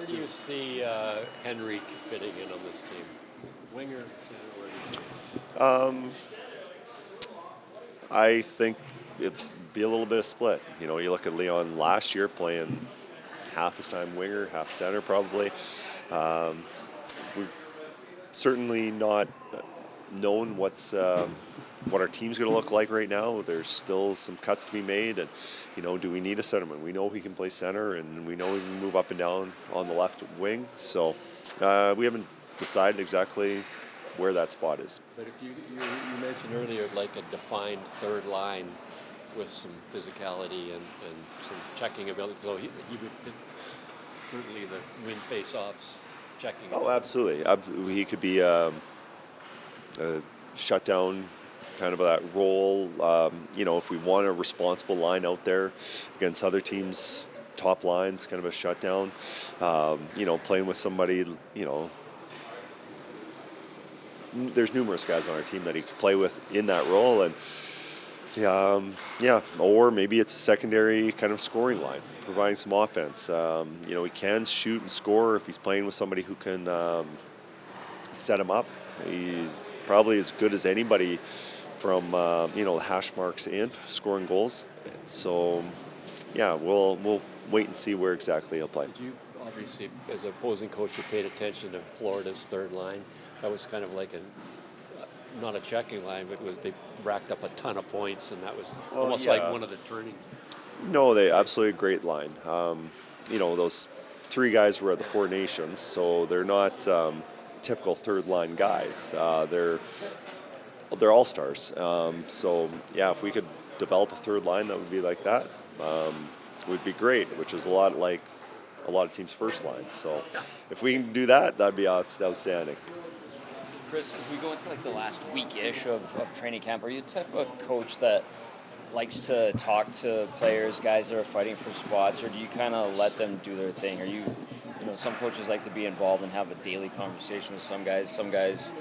Where do you see Henrik fitting in on this team? Winger, center, where do you see him? I think it'd be a little bit of split. You know, you look at Leon last year playing half his time winger, half center probably. We're certainly not known what our team's going to look like right now. There's still some cuts to be made, and do we need a centerman? We know he can play center, and we know he can move up and down on the left wing. So we haven't decided exactly where that spot is. But if you mentioned earlier like a defined third line with some physicality and some checking ability, so he would fit certainly the win face-offs checking. Oh, absolutely. He could be a shutdown kind of that role. If we want a responsible line out there against other teams' top lines, kind of a shutdown. Playing with somebody, there's numerous guys on our team that he could play with in that role, and or maybe it's a secondary kind of scoring line, providing some offense. He can shoot and score if he's playing with somebody who can set him up. He's probably as good as anybody from the hash marks in scoring goals. So we'll wait and see where exactly he'll play. Did you obviously, as an opposing coach, you paid attention to Florida's third line? That was kind of like not a checking line, but they racked up a ton of points, and that was almost like one of the turning. No, they absolutely a great line. Those three guys were at the Four Nations, so they're not typical third line guys. They're all-stars. If we could develop a third line that would be like that, would be great, which is a lot like a lot of teams' first lines. So if we can do that, that'd be outstanding. Kris, as we go into the last week-ish of training camp, are you the type of coach that likes to talk to players, guys that are fighting for spots, or do you kind of let them do their thing? Are you, some coaches like to be involved and have a daily conversation with some guys. Some guys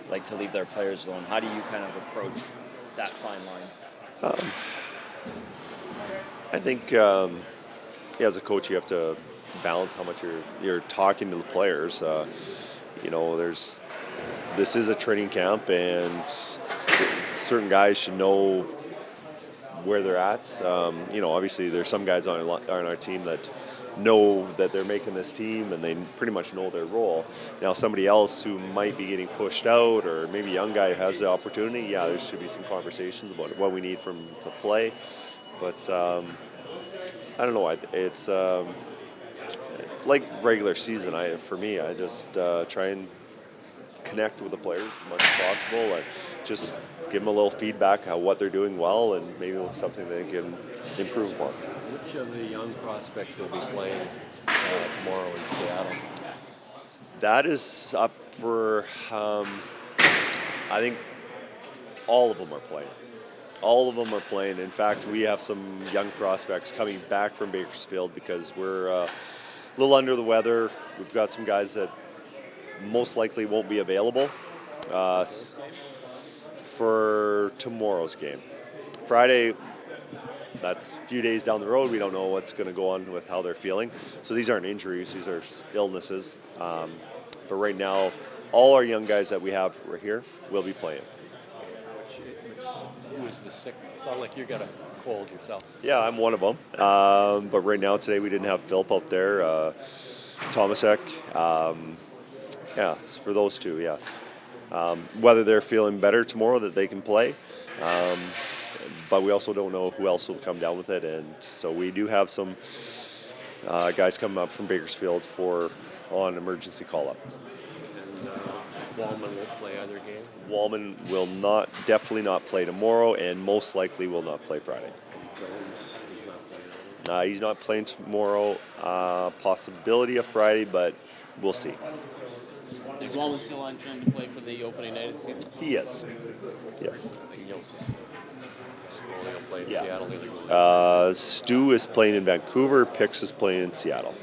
like to leave their players alone. How do you kind of approach that fine line? I think as a coach, you have to balance how much you're talking to the players. This is a training camp, and certain guys should know where they're at. Obviously there's some guys on our team that know that they're making this team and they pretty much know their role. Now somebody else who might be getting pushed out, or maybe a young guy who has the opportunity, there should be some conversations about what we need from to play. But I don't know. It's like regular season. For me, I just try and connect with the players as much as possible and just give them a little feedback on what they're doing well and maybe something they can improve upon. Which of the young prospects will be playing tomorrow in Seattle? That is up for, I think all of them are playing. All of them are playing. In fact, we have some young prospects coming back from Bakersfield because we're a little under the weather. We've got some guys that most likely won't be available for tomorrow's game. Friday, that's a few days down the road. We don't know what's going to go on with how they're feeling. So these aren't injuries, these are illnesses. But right now, all our young guys that we have right here will be playing. Who is the sick? Sound like you got a cold yourself. Yeah, I'm one of them. But right now, today, we didn't have Philip out there. Tomasek. It's for those two, yes. Whether they're feeling better tomorrow that they can play. But we also don't know who else will come down with it. And so we do have some guys coming up from Bakersfield on emergency call-up. And Wallman won't play either game? Wallman will definitely not play tomorrow, and most likely will not play Friday. Jones, he's not playing. He's not playing tomorrow. Possibility of Friday, but we'll see. Is Wallman still on trend to play for the opening night of the season? He is. Yes. Seattle. Stu is playing in Vancouver. Pix is playing in Seattle.